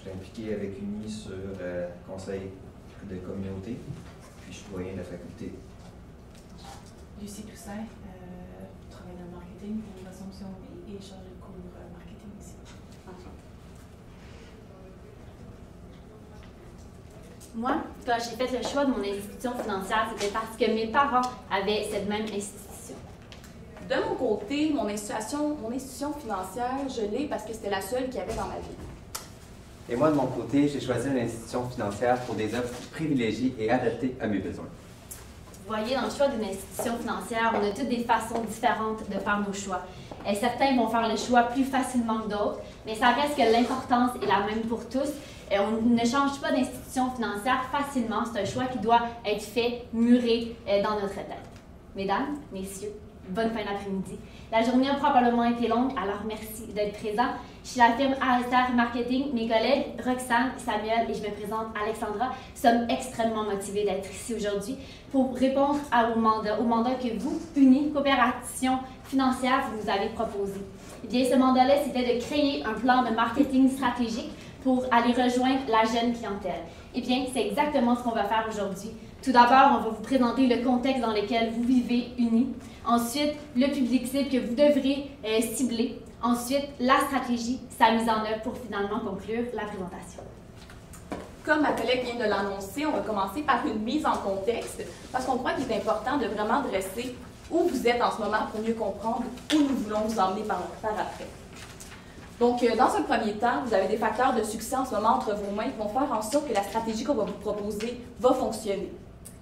suis impliqué avec UNI sur conseil de communauté, puis je suis doyen de la faculté. Lucie Toussaint, travaille dans le marketing pour l'Assomption B et chargée de cours marketing ici. Moi, quand j'ai fait le choix de mon institution financière, c'était parce que mes parents avaient cette même institution. De mon côté, mon institution financière, je l'ai parce que c'était la seule qu'il y avait dans ma vie. Et moi, de mon côté, j'ai choisi une institution financière pour des offres privilégiées et adaptées à mes besoins. Vous voyez, dans le choix d'une institution financière, on a toutes des façons différentes de faire nos choix. Et certains vont faire le choix plus facilement que d'autres, mais ça reste que l'importance est la même pour tous. Et on ne change pas d'institution financière facilement. C'est un choix qui doit être fait, mûré dans notre tête. Mesdames, messieurs, bonne fin d'après-midi. La journée a probablement été longue, alors merci d'être présents. Chez la firme ASR Marketing, mes collègues Roxane, Samuel et je me présente Alexandra sommes extrêmement motivés d'être ici aujourd'hui pour répondre au mandat que vous, UNI Coopération Financière, vous nous avez proposé. Eh bien, ce mandat-là, c'était de créer un plan de marketing stratégique pour aller rejoindre la jeune clientèle. Eh bien, c'est exactement ce qu'on va faire aujourd'hui. Tout d'abord, on va vous présenter le contexte dans lequel vous vivez UNI. Ensuite, le public cible que vous devrez cibler. Ensuite, la stratégie, sa mise en œuvre pour finalement conclure la présentation. Comme ma collègue vient de l'annoncer, on va commencer par une mise en contexte parce qu'on croit qu'il est important de vraiment dresser où vous êtes en ce moment pour mieux comprendre où nous voulons vous emmener par après. Donc, dans un premier temps, vous avez des facteurs de succès en ce moment entre vos mains qui vont faire en sorte que la stratégie qu'on va vous proposer va fonctionner.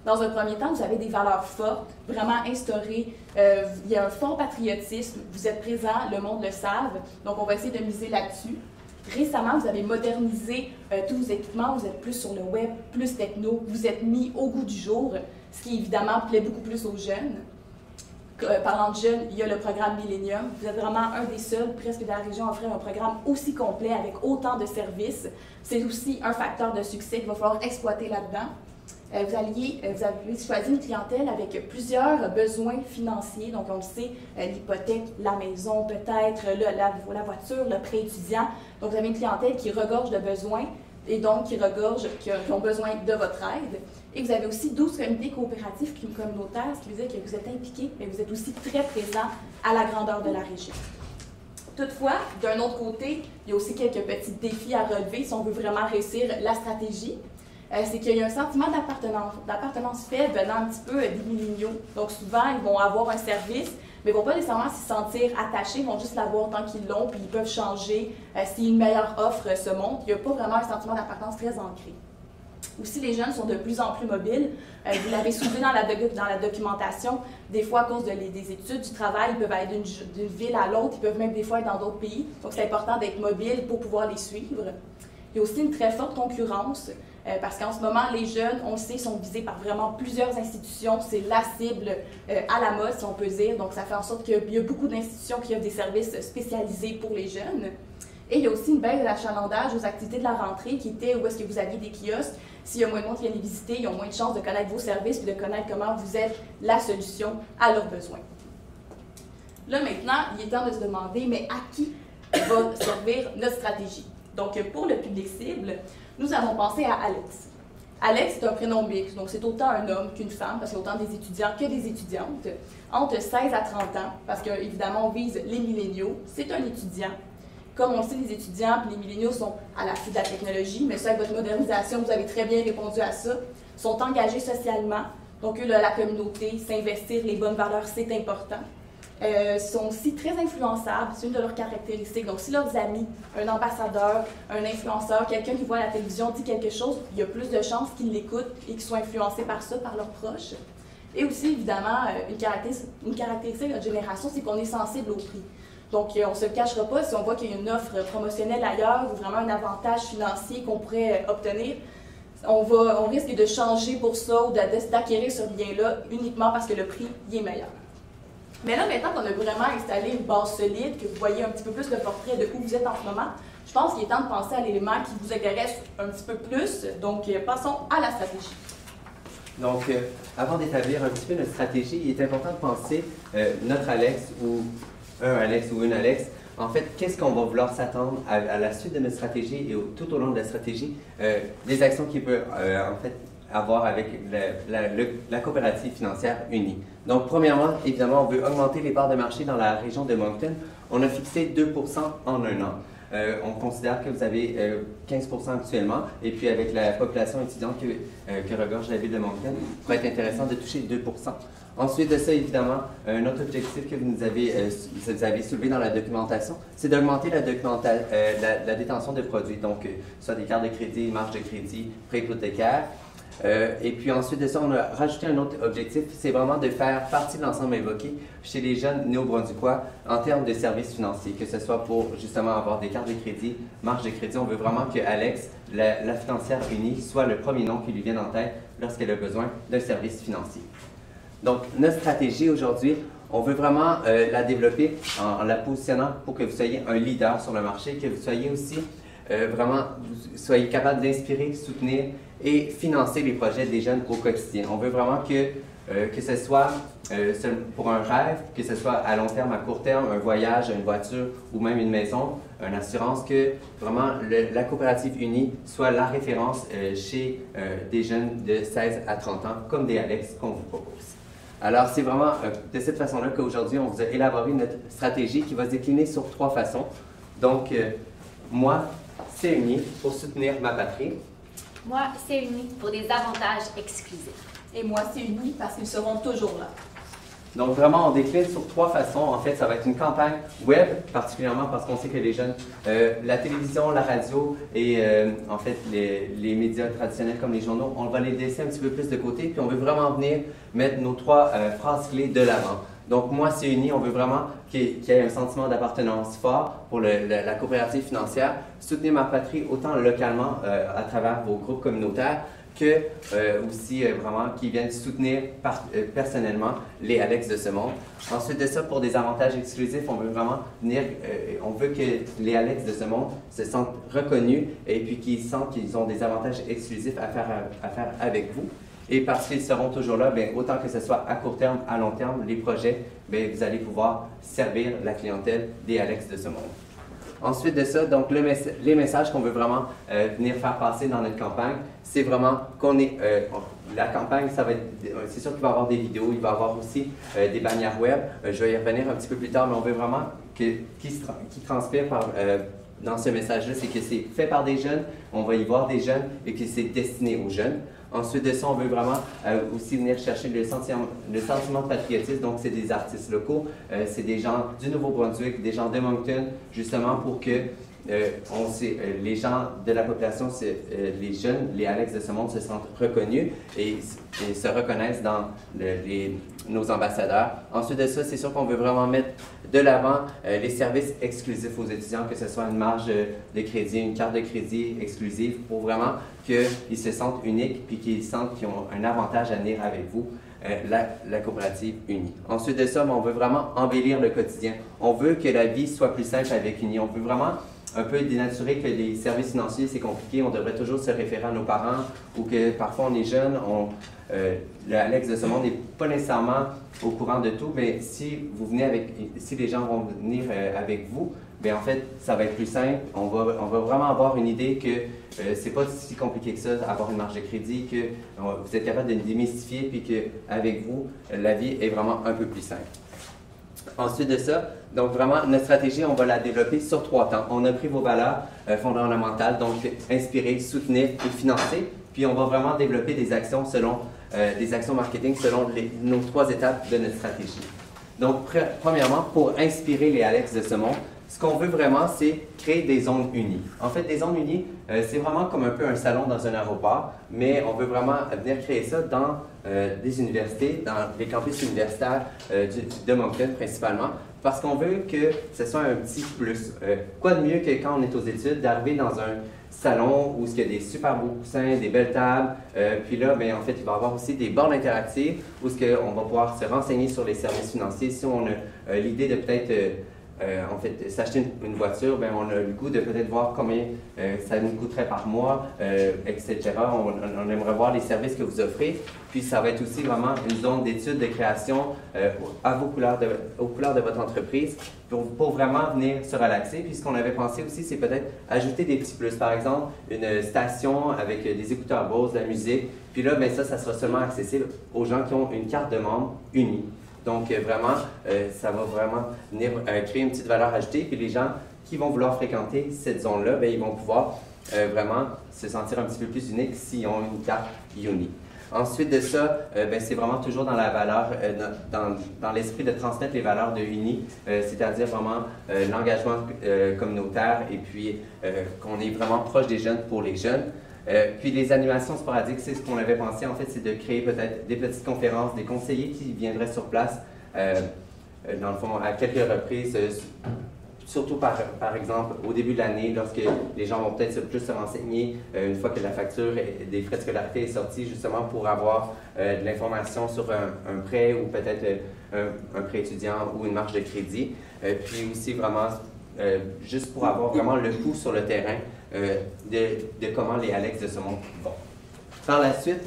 Dans un premier temps, vous avez des valeurs fortes, vraiment instaurées. Il y a un fort patriotisme, vous êtes présent, le monde le savent, donc on va essayer de miser là-dessus. Récemment, vous avez modernisé tous vos équipements, vous êtes plus sur le web, plus techno, vous êtes mis au goût du jour, ce qui évidemment plaît beaucoup plus aux jeunes. Parlant de jeunes, il y a le programme Millennium. Vous êtes vraiment un des seuls, presque de la région, à offrir un programme aussi complet avec autant de services. C'est aussi un facteur de succès qu'il va falloir exploiter là-dedans. Vous avez choisi une clientèle avec plusieurs besoins financiers. Donc, on le sait, l'hypothèque, la maison, peut-être la voiture, le prêt étudiant. Donc, vous avez une clientèle qui regorge de besoins et donc qui ont besoin de votre aide. Et vous avez aussi 12 comités coopératifs communautaires, ce qui veut dire que vous êtes impliqués, mais vous êtes aussi très présents à la grandeur de la région. Toutefois, d'un autre côté, il y a aussi quelques petits défis à relever si on veut vraiment réussir la stratégie. C'est qu'il y a un sentiment d'appartenance faible venant un petit peu des milléniaux. Donc souvent, ils vont avoir un service, mais ils ne vont pas nécessairement s'y sentir attachés, ils vont juste l'avoir tant qu'ils l'ont, puis ils peuvent changer si une meilleure offre se montre. Il n'y a pas vraiment un sentiment d'appartenance très ancré. Aussi, les jeunes sont de plus en plus mobiles. Vous l'avez soulevé dans la documentation. Des fois, à cause des études, du travail, ils peuvent aller d'une ville à l'autre. Ils peuvent même des fois être dans d'autres pays. Donc, c'est important d'être mobile pour pouvoir les suivre. Il y a aussi une très forte concurrence parce qu'en ce moment, les jeunes, on le sait, sont visés par vraiment plusieurs institutions. C'est la cible à la mode, si on peut dire. Donc, ça fait en sorte qu'il y a beaucoup d'institutions qui offrent des services spécialisés pour les jeunes. Et il y a aussi une baisse de l'achalandage aux activités de la rentrée qui était où est-ce que vous aviez des kiosques. S'il y a moins de monde qui vient les visiter, ils ont moins de chances de connaître vos services et de connaître comment vous êtes la solution à leurs besoins. Là, maintenant, il est temps de se demander, mais à qui va servir notre stratégie? Donc, pour le public cible, nous avons pensé à Alex. Alex, c'est un prénom mixte, donc c'est autant un homme qu'une femme, parce qu'il y a autant des étudiants que des étudiantes, entre 16 à 30 ans, parce qu'évidemment, on vise les milléniaux. C'est un étudiant. Comme on le sait, les étudiants et les milléniaux sont à l'affût de la technologie, mais ça, avec votre modernisation, vous avez très bien répondu à ça, sont engagés socialement, donc eux, la communauté, s'investir, les bonnes valeurs, c'est important. Sont aussi très influençables, c'est une de leurs caractéristiques. Donc, si leurs amis, un ambassadeur, un influenceur, quelqu'un qui voit à la télévision dit quelque chose, il y a plus de chances qu'ils l'écoutent et qu'ils soient influencés par ça, par leurs proches. Et aussi, évidemment, une caractéristique de notre génération, c'est qu'on est sensible au prix. Donc, on ne se le cachera pas, si on voit qu'il y a une offre promotionnelle ailleurs ou vraiment un avantage financier qu'on pourrait obtenir, on risque de changer pour ça ou d'acquérir ce bien-là uniquement parce que le prix y est meilleur. Mais là, maintenant qu'on a vraiment installé une base solide, que vous voyez un petit peu plus le portrait de où vous êtes en ce moment, je pense qu'il est temps de penser à l'élément qui vous intéresse un petit peu plus. Donc, passons à la stratégie. Donc, avant d'établir un petit peu notre stratégie, il est important de penser notre Alex ou un Alex ou une Alex En fait, qu'est-ce qu'on va vouloir s'attendre à la suite de notre stratégie et tout au long de la stratégie, les actions qu'il peut en fait avoir avec la coopérative financière unie. Donc, premièrement, évidemment, on veut augmenter les parts de marché dans la région de Moncton. On a fixé 2 % en un an. On considère que vous avez 15 % actuellement, et puis avec la population étudiante que regorge la ville de Moncton, il pourrait être intéressant de toucher 2 %. Ensuite de ça, évidemment, un autre objectif que vous avez soulevé dans la documentation, c'est d'augmenter la détention de produits, donc soit des cartes de crédit, marge de crédit, prêt hypothécaire. Et puis ensuite de ça, on a rajouté un autre objectif, c'est vraiment de faire partie de l'ensemble évoqué chez les jeunes néo-brunswickois en termes de services financiers, que ce soit pour justement avoir des cartes de crédit, marge de crédit. On veut vraiment que Alex, la financière unie, soit le premier nom qui lui vienne en tête lorsqu'elle a besoin d'un service financier. Donc, notre stratégie aujourd'hui, on veut vraiment la développer en la positionnant pour que vous soyez un leader sur le marché, que vous soyez aussi vous soyez capable d'inspirer, soutenir et financer les projets des jeunes au quotidien. On veut vraiment que ce soit pour un rêve, que ce soit à long terme, à court terme, un voyage, une voiture ou même une maison, une assurance, que vraiment la coopérative unie soit la référence chez des jeunes de 16 à 30 ans, comme des Alex qu'on vous propose. Alors, c'est vraiment de cette façon-là qu'aujourd'hui, on vous a élaboré notre stratégie qui va se décliner sur 3 façons. Donc, moi, c'est uni pour soutenir ma patrie. Moi, c'est uni pour des avantages exclusifs. Et moi, c'est uni parce qu'ils seront toujours là. Donc, vraiment, on décline sur 3 façons. En fait, ça va être une campagne web, particulièrement parce qu'on sait que les jeunes, la télévision, la radio et en fait, les médias traditionnels comme les journaux, on va les laisser un petit peu plus de côté, puis on veut vraiment venir mettre nos 3 phrases clés de l'avant. Donc, moi, c'est uni. On veut vraiment qu'il y ait un sentiment d'appartenance fort pour la coopérative financière. Soutenir ma patrie autant localement à travers vos groupes communautaires que aussi vraiment qui viennent soutenir personnellement les Alex de ce monde. Ensuite de ça, pour des avantages exclusifs, on veut vraiment venir, on veut que les Alex de ce monde se sentent reconnus et puis qu'ils sentent qu'ils ont des avantages exclusifs à faire avec vous. Et parce qu'ils seront toujours là, bien, autant que ce soit à court terme, à long terme, les projets, bien, vous allez pouvoir servir la clientèle des Alex de ce monde. Ensuite de ça, donc les messages qu'on veut vraiment venir faire passer dans notre campagne, c'est vraiment qu'on est... la campagne, c'est sûr qu'il va y avoir des vidéos, il va y avoir aussi des bannières web. Je vais y revenir un petit peu plus tard, mais on veut vraiment qui transpire dans ce message-là, c'est que c'est fait par des jeunes, on va y voir des jeunes et que c'est destiné aux jeunes. Ensuite de ça, on veut vraiment aussi venir chercher le sentiment de patriotisme. Donc, c'est des artistes locaux, c'est des gens du Nouveau-Brunswick, des gens de Moncton, justement pour que les gens de la population, les jeunes, les Alex de ce monde se sentent reconnus et se reconnaissent dans nos ambassadeurs. Ensuite de ça, c'est sûr qu'on veut vraiment mettre de l'avant les services exclusifs aux étudiants, que ce soit une marge de crédit, une carte de crédit exclusive, pour vraiment qu'ils se sentent uniques puis qu'ils sentent qu'ils ont un avantage à venir avec vous, la coopérative unie. Ensuite de ça, on veut vraiment embellir le quotidien. On veut que la vie soit plus simple avec Uni. On veut vraiment un peu dénaturer que les services financiers, c'est compliqué, on devrait toujours se référer à nos parents ou que parfois on est jeune, l'Alex de ce monde n'est pas nécessairement au courant de tout, mais si les gens vont venir avec vous, bien en fait, ça va être plus simple. On va vraiment avoir une idée que c'est pas si compliqué que ça, avoir une marge de crédit, que vous êtes capable de démystifier, puis qu'avec vous, la vie est vraiment un peu plus simple. Ensuite de ça, donc vraiment, notre stratégie, on va la développer sur 3 temps. On a pris vos valeurs fondamentales, donc inspirer, soutenir et financer. Puis on va vraiment développer des actions marketing selon nos 3 étapes de notre stratégie. Donc, premièrement, pour inspirer les Alex de ce monde, ce qu'on veut vraiment, c'est créer des zones unies. En fait, des zones unies, c'est vraiment comme un peu un salon dans un aéroport, mais on veut vraiment venir créer ça dans des universités, dans les campus universitaires de Moncton principalement, parce qu'on veut que ce soit un petit plus. Quoi de mieux que quand on est aux études, d'arriver dans un salon où il y a des super beaux coussins, des belles tables, puis là, bien, en fait, il va y avoir aussi des bornes interactives où on va pouvoir se renseigner sur les services financiers. Si on a l'idée de peut-être en fait, s'acheter une voiture, ben, on a le goût de peut-être voir combien ça nous coûterait par mois, etc. On aimerait voir les services que vous offrez. Puis ça va être aussi vraiment une zone d'études, de création aux couleurs de votre entreprise pour vraiment venir se relaxer. Puis ce qu'on avait pensé aussi, c'est peut-être ajouter des petits plus. Par exemple, une station avec des écouteurs Bose, de la musique. Puis là, ben, ça sera seulement accessible aux gens qui ont une carte de membre unie. Donc, vraiment, ça va vraiment venir créer une petite valeur ajoutée. Puis les gens qui vont vouloir fréquenter cette zone-là, bien, ils vont pouvoir vraiment se sentir un petit peu plus uniques s'ils ont une carte Uni. Ensuite de ça, bien, c'est vraiment toujours dans la valeur, dans l'esprit de transmettre les valeurs de Uni, c'est-à-dire vraiment l'engagement communautaire et puis qu'on est vraiment proche des jeunes pour les jeunes. Puis les animations sporadiques, c'est ce qu'on avait pensé, en fait, c'est de créer peut-être des petites conférences, des conseillers qui viendraient sur place, dans le fond, à quelques reprises, surtout par exemple au début de l'année, lorsque les gens vont peut-être plus se renseigner, une fois que la facture des frais de scolarité est sortie, justement pour avoir de l'information sur un prêt ou peut-être un prêt étudiant ou une marge de crédit. Puis aussi vraiment, juste pour avoir vraiment le pouls sur le terrain, de comment les Alex de ce monde vont. Par la suite,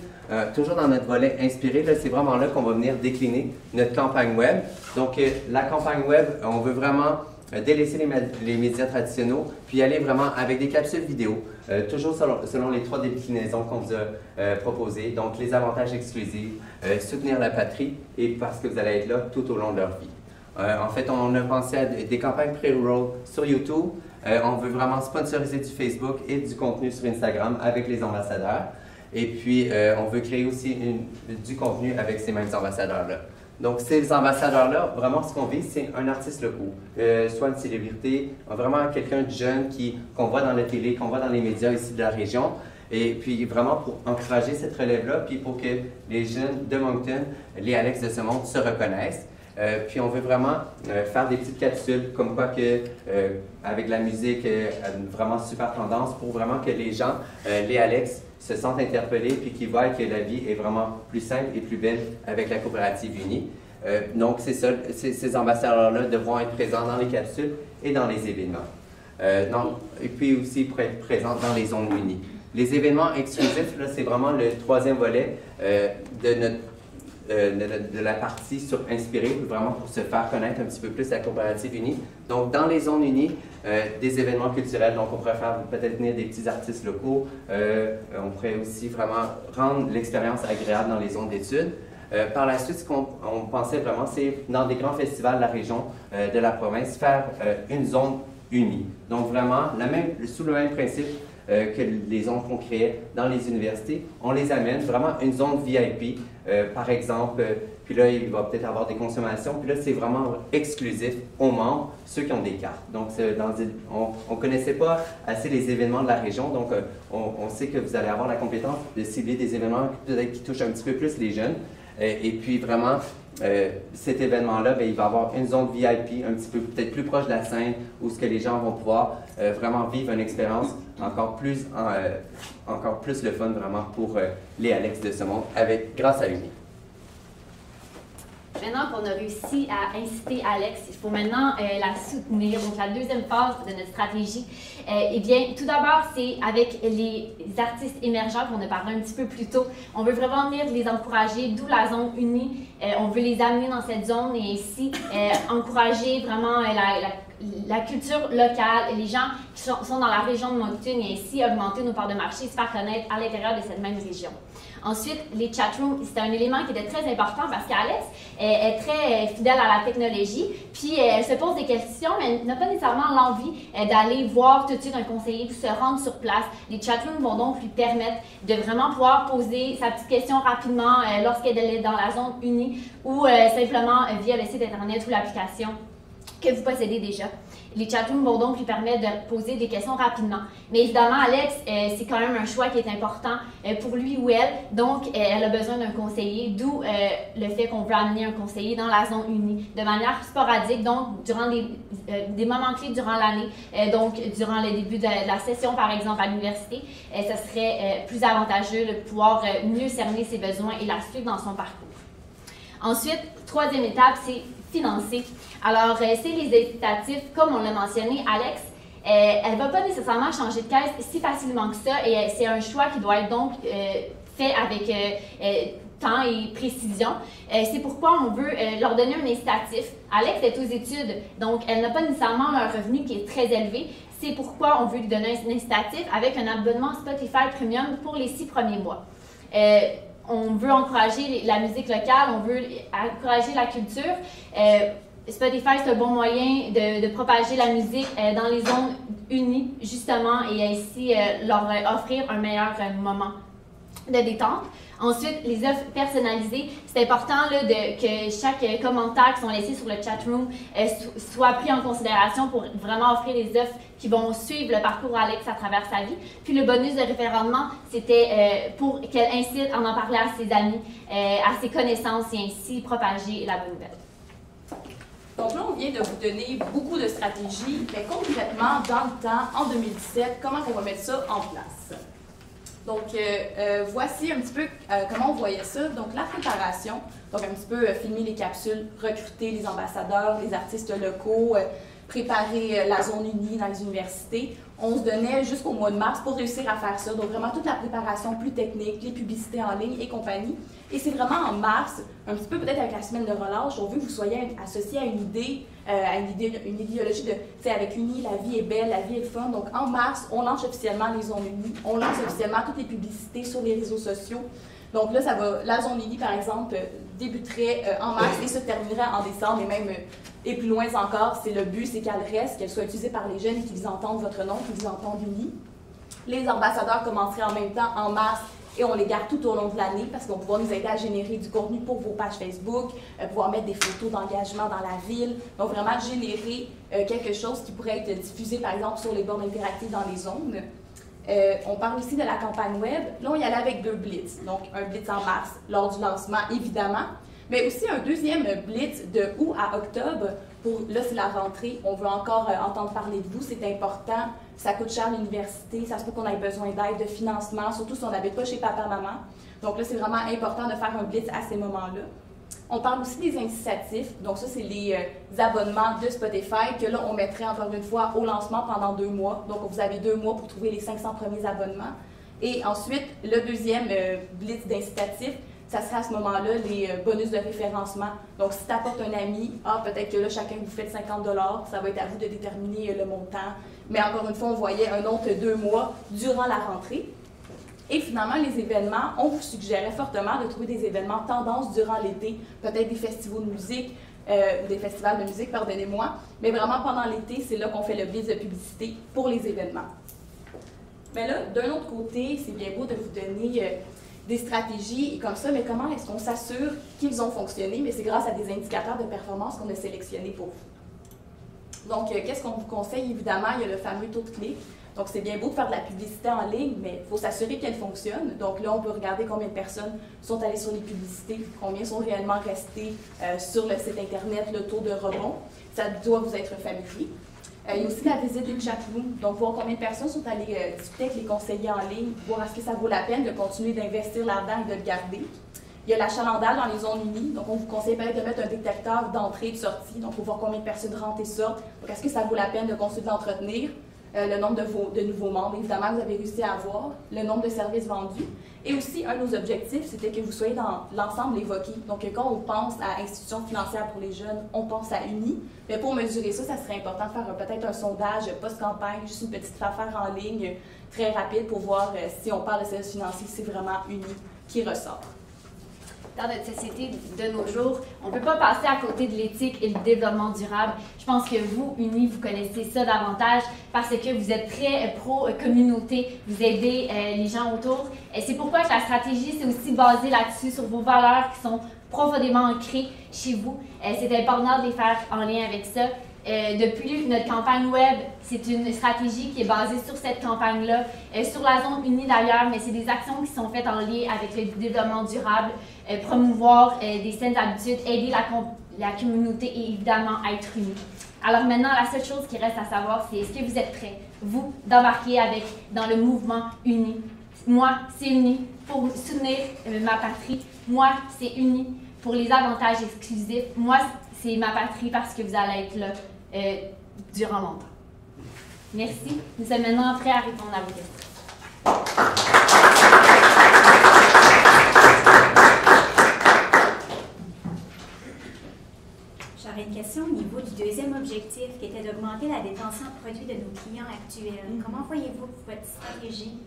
toujours dans notre volet inspiré, c'est vraiment là qu'on va venir décliner notre campagne web. Donc, la campagne web, on veut vraiment délaisser les médias traditionnels, puis aller vraiment avec des capsules vidéo, toujours selon les 3 déclinaisons qu'on vous a proposées. Donc, les avantages exclusifs, soutenir la patrie, et parce que vous allez être là tout au long de leur vie. En fait, on a pensé à des campagnes pré-roll sur YouTube. On veut vraiment sponsoriser du Facebook et du contenu sur Instagram avec les ambassadeurs. Et puis, on veut créer aussi du contenu avec ces mêmes ambassadeurs-là. Donc, ces ambassadeurs-là, vraiment, ce qu'on vise, c'est un artiste local, soit une célébrité, vraiment quelqu'un de jeune qu'on voit dans la télé, qu'on voit dans les médias ici de la région. Et puis, vraiment, pour encourager cette relève-là, puis pour que les jeunes de Moncton, les Alex de ce monde, se reconnaissent. Puis on veut vraiment faire des petites capsules, comme quoi que, avec la musique vraiment super tendance, pour vraiment que les gens, les Alex, se sentent interpellés puis qu'ils voient que la vie est vraiment plus simple et plus belle avec la coopérative unie. Donc c'est ça, ces ambassadeurs-là devront être présents dans les capsules et dans les événements. Et puis aussi pour être présents dans les zones unies. Les événements exclusifs, là, c'est vraiment le 3e volet de la partie sur Inspirer, vraiment pour se faire connaître un petit peu plus la coopérative unie. Donc, dans les zones unies, des événements culturels, donc on pourrait faire peut-être venir des petits artistes locaux, on pourrait aussi vraiment rendre l'expérience agréable dans les zones d'études. Par la suite, ce qu'on pensait vraiment, c'est dans des grands festivals de la région, de la province, faire une zone unie. Donc, vraiment, sous le même principe que les zones qu'on créait dans les universités, on les amène vraiment une zone VIP, par exemple, puis là, il va peut-être avoir des consommations, puis là, c'est vraiment exclusif aux membres, ceux qui ont des cartes. Donc, on ne connaissait pas assez les événements de la région, donc on sait que vous allez avoir la compétence de cibler des événements peut-être qui touchent un petit peu plus les jeunes, et puis vraiment, cet événement-là, il va y avoir une zone VIP un petit peu peut-être plus proche de la scène où ce que les gens vont pouvoir vraiment vivre une expérience encore plus le fun vraiment pour les Alex de ce monde grâce à Uni. Maintenant qu'on a réussi à inciter Alex, il faut maintenant la soutenir. Donc, la 2e phase de notre stratégie, eh bien, tout d'abord, c'est avec les artistes émergents qu'on a parlé un petit peu plus tôt. On veut vraiment venir les encourager, d'où la zone unie. On veut les amener dans cette zone et ainsi encourager vraiment la culture locale, les gens qui sont dans la région de Moncton et ainsi augmenter nos parts de marché et se faire connaître à l'intérieur de cette même région. Ensuite, les chatrooms, c'est un élément qui était très important parce qu'Alex est très fidèle à la technologie, puis elle se pose des questions, mais elle n'a pas nécessairement l'envie d'aller voir tout de suite un conseiller ou se rendre sur place. Les chatrooms vont donc lui permettre de vraiment pouvoir poser sa petite question rapidement lorsqu'elle est dans la zone unie ou simplement via le site internet ou l'application que vous possédez déjà. Les chatrooms vont donc lui permettre de poser des questions rapidement. Mais évidemment, Alex, c'est quand même un choix qui est important pour lui ou elle. Donc, elle a besoin d'un conseiller, d'où le fait qu'on veut amener un conseiller dans la zone unie de manière sporadique, donc durant des moments clés durant l'année, donc durant le début de la session, par exemple, à l'université, ça serait plus avantageux de pouvoir mieux cerner ses besoins et la suivre dans son parcours. Ensuite, troisième étape, c'est financer. Alors, c'est les incitatifs, comme on l'a mentionné, Alex, elle ne va pas nécessairement changer de caisse si facilement que ça, et c'est un choix qui doit être donc fait avec temps et précision. C'est pourquoi on veut leur donner un incitatif. Alex est aux études, donc elle n'a pas nécessairement un revenu qui est très élevé. C'est pourquoi on veut lui donner un incitatif avec un abonnement Spotify Premium pour les 6 premiers mois. On veut encourager la musique locale, on veut encourager la culture. Spotify, c'est un bon moyen de propager la musique dans les zones unies, justement, et ainsi leur offrir un meilleur moment de détente. Ensuite, les offres personnalisées, c'est important là, que chaque commentaire qui sont laissés sur le chatroom soit pris en considération pour vraiment offrir les offres qui vont suivre le parcours Alex à travers sa vie. Puis le bonus de référencement, c'était pour qu'elle incite à en parler à ses amis, à ses connaissances et ainsi propager la bonne nouvelle. Donc là, on vient de vous donner beaucoup de stratégies, mais concrètement, dans le temps, en 2017, comment on va mettre ça en place? Donc, voici un petit peu comment on voyait ça. Donc, la préparation, donc un petit peu filmer les capsules, recruter les ambassadeurs, les artistes locaux, préparer la zone unie dans les universités. On se donnait jusqu'au mois de mars pour réussir à faire ça. Donc, vraiment toute la préparation plus technique, les publicités en ligne et compagnie. Et c'est vraiment en mars, un petit peu peut-être avec la semaine de relâche, on veut que vous soyez associés à une idée, une idéologie de, tu sais, avec Uni, la vie est belle, la vie est fun. Donc, en mars, on lance officiellement les zones unies. On lance officiellement toutes les publicités sur les réseaux sociaux. Donc là, la zone unie, par exemple, débuterait en mars et se terminerait en décembre, et même et plus loin encore, c'est le but, c'est qu'elle reste, qu'elle soit utilisée par les jeunes et qu'ils entendent votre nom, qu'ils entendent Uni. Les ambassadeurs commenceraient en même temps en mars et on les garde tout au long de l'année parce qu'on va pouvoir nous aider à générer du contenu pour vos pages Facebook, pouvoir mettre des photos d'engagement dans la ville. Donc vraiment générer quelque chose qui pourrait être diffusé par exemple sur les bornes interactives dans les zones. On parle aussi de la campagne web. Là, on y allait avec 2 blitz. Donc, un blitz en mars, lors du lancement, évidemment, mais aussi un deuxième blitz de août à octobre. Là, c'est la rentrée. On veut encore entendre parler de vous. C'est important. Ça coûte cher l'université. Ça se peut qu'on ait besoin d'aide, de financement, surtout si on n'habite pas chez papa-maman. Donc là, c'est vraiment important de faire un blitz à ces moments-là. On parle aussi des incitatifs. Donc ça, c'est les abonnements de Spotify que là, on mettrait encore une fois au lancement pendant 2 mois. Donc, vous avez 2 mois pour trouver les 500 premiers abonnements. Et ensuite, le deuxième blitz d'incitatifs, ça serait à ce moment-là les bonus de référencement. Donc, si tu apportes un ami, peut-être que là, chacun vous fait 50 $, ça va être à vous de déterminer le montant. Mais encore une fois, on voyait un autre 2 mois durant la rentrée. Et finalement, les événements, on vous suggérait fortement de trouver des événements tendances durant l'été, peut-être des festivals de musique, des festivals de musique, pardonnez-moi, mais vraiment pendant l'été, c'est là qu'on fait le blitz de publicité pour les événements. Mais là, d'un autre côté, c'est bien beau de vous donner des stratégies et comme ça, mais comment est-ce qu'on s'assure qu'ils ont fonctionné? Mais c'est grâce à des indicateurs de performance qu'on a sélectionnés pour vous. Donc, qu'est-ce qu'on vous conseille? Évidemment, il y a le fameux taux de clic. Donc, c'est bien beau de faire de la publicité en ligne, mais il faut s'assurer qu'elle fonctionne. Donc là, on peut regarder combien de personnes sont allées sur les publicités, combien sont réellement restées sur le site Internet, le taux de rebond. Ça doit vous être familier. Il y a aussi la visite des chatrooms, donc voir combien de personnes sont allées discuter avec les conseillers en ligne, voir est-ce que ça vaut la peine de continuer d'investir là-dedans et de le garder. Il y a l'achalandage dans les zones unies, donc on vous conseille peut-être de mettre un détecteur d'entrée et de sortie, donc il faut voir combien de personnes rentrent et sortent. Donc est-ce que ça vaut la peine de continuer d'entretenir? Le nombre de nouveaux membres, évidemment, que vous avez réussi à avoir, le nombre de services vendus. Et aussi, un de nos objectifs, c'était que vous soyez dans l'ensemble évoqué. Donc, quand on pense à institutions financières pour les jeunes, on pense à Uni. Mais pour mesurer ça, ça serait important de faire peut-être un sondage post-campagne, juste une petite affaire en ligne très rapide pour voir si on parle de services financiers, c'est vraiment Uni qui ressort. Dans notre société de nos jours, on ne peut pas passer à côté de l'éthique et le développement durable. Je pense que vous, Uni, vous connaissez ça davantage parce que vous êtes très pro-communauté, vous aidez les gens autour. C'est pourquoi la stratégie, c'est aussi basé là-dessus, sur vos valeurs qui sont profondément ancrées chez vous. C'est important de les faire en lien avec ça. Depuis notre campagne web, c'est une stratégie qui est basée sur cette campagne-là, sur la zone unie d'ailleurs, mais c'est des actions qui sont faites en lien avec le développement durable, promouvoir des saines habitudes, aider la communauté et évidemment être unis. Alors maintenant, la seule chose qui reste à savoir, c'est est-ce que vous êtes prêts, vous, d'embarquer dans le mouvement Uni? Moi, c'est Uni pour soutenir ma patrie. Moi, c'est Uni pour les avantages exclusifs, moi, c'est ma patrie parce que vous allez être là durant longtemps. Merci. Nous sommes maintenant prêts à répondre à vos questions. J'aurais une question au niveau du deuxième objectif qui était d'augmenter la détention de produits de nos clients actuels. Comment voyez-vous que votre stratégie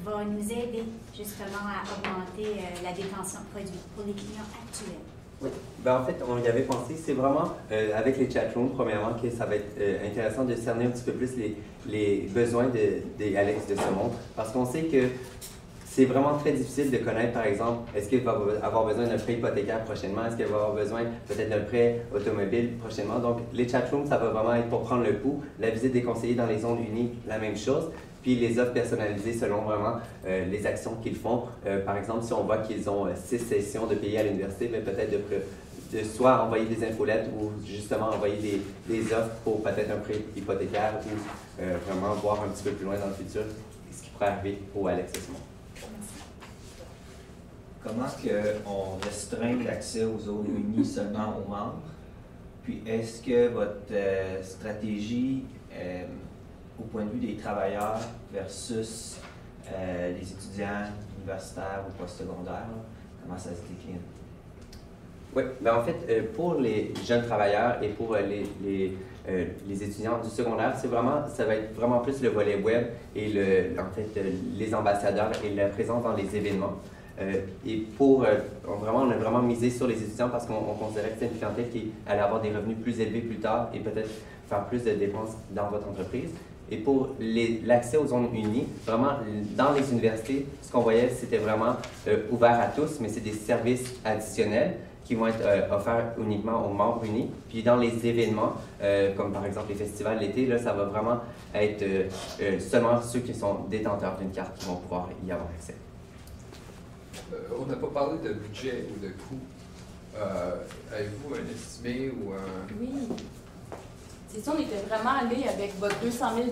va nous aider justement à augmenter la détention de produits pour les clients actuels? Oui, ben en fait, on y avait pensé, c'est vraiment avec les chatrooms, premièrement, que ça va être intéressant de cerner un petit peu plus les besoins des Alex de ce monde, parce qu'on sait que c'est vraiment très difficile de connaître, par exemple, est-ce qu'il va avoir besoin d'un prêt hypothécaire prochainement, est-ce qu'il va avoir besoin peut-être d'un prêt automobile prochainement. Donc, les chatrooms, ça va vraiment être pour prendre le pouls. La visite des conseillers dans les zones unies, la même chose. Puis les offres personnalisées selon vraiment les actions qu'ils font. Par exemple, si on voit qu'ils ont 6 sessions de payer à l'université, mais peut-être de soit envoyer des infolettes ou justement envoyer des offres pour peut-être un prêt hypothécaire ou vraiment voir un petit peu plus loin dans le futur ce qui pourrait arriver au Alex de ce monde. Comment est-ce qu'on restreint l'accès aux zones unies seulement aux membres? Puis est-ce que votre stratégie, au point de vue des travailleurs versus les étudiants universitaires ou postsecondaires, comment ça se décline? Oui, ben en fait, pour les jeunes travailleurs et pour les étudiants du secondaire, ça va être vraiment plus le volet web et les ambassadeurs et la présence dans les événements. Et on a vraiment misé sur les étudiants parce qu'on considérait que c'est une clientèle qui allait avoir des revenus plus élevés plus tard et peut-être faire plus de dépenses dans votre entreprise. Et pour l'accès aux zones unies, vraiment, dans les universités, ce qu'on voyait, c'était vraiment ouvert à tous, mais c'est des services additionnels qui vont être offerts uniquement aux membres unis. Puis dans les événements, comme par exemple les festivals l'été, là, ça va vraiment être seulement ceux qui sont détenteurs d'une carte qui vont pouvoir y avoir accès. On n'a pas parlé de budget ou de coût. Avez-vous un estimé ou un... Oui. C'est ça, on était vraiment allé avec votre 200 000 $,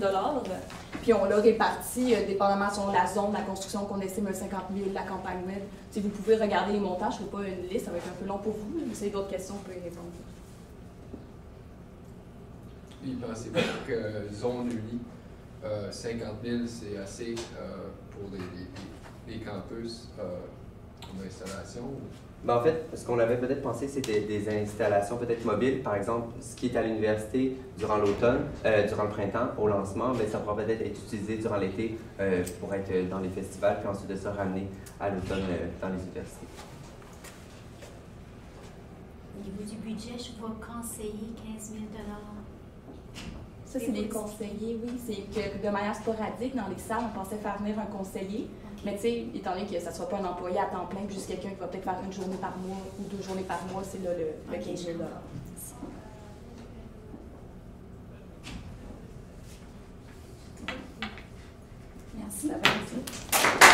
puis on l'a réparti dépendamment sur la zone, la construction qu'on estime à 50 000, la campagne web. Si vous pouvez regarder les montages, je ne fais pas une liste, ça va être un peu long pour vous. Si vous avez d'autres questions, vous pouvez répondre. Puis pensez-vous que zone unie, 50 000, c'est assez pour les campus en installation? Ben en fait, ce qu'on avait peut-être pensé, c'était des installations peut-être mobiles. Par exemple, ce qui est à l'université durant l'automne, durant le printemps, au lancement, bien, ça pourra peut-être être utilisé durant l'été pour être dans les festivals, puis ensuite de ça ramener à l'automne dans les universités. Au niveau du budget, je vois conseiller 15 000 $. Ça, c'est les conseillers, oui. C'est que de manière sporadique, dans les salles, on pensait faire venir un conseiller. Mais tu sais, étant donné que ça ne soit pas un employé à temps plein, puis juste quelqu'un qui va peut-être faire une journée par mois ou 2 journées par mois, c'est là le 15 000 $. Merci. Ça va, merci.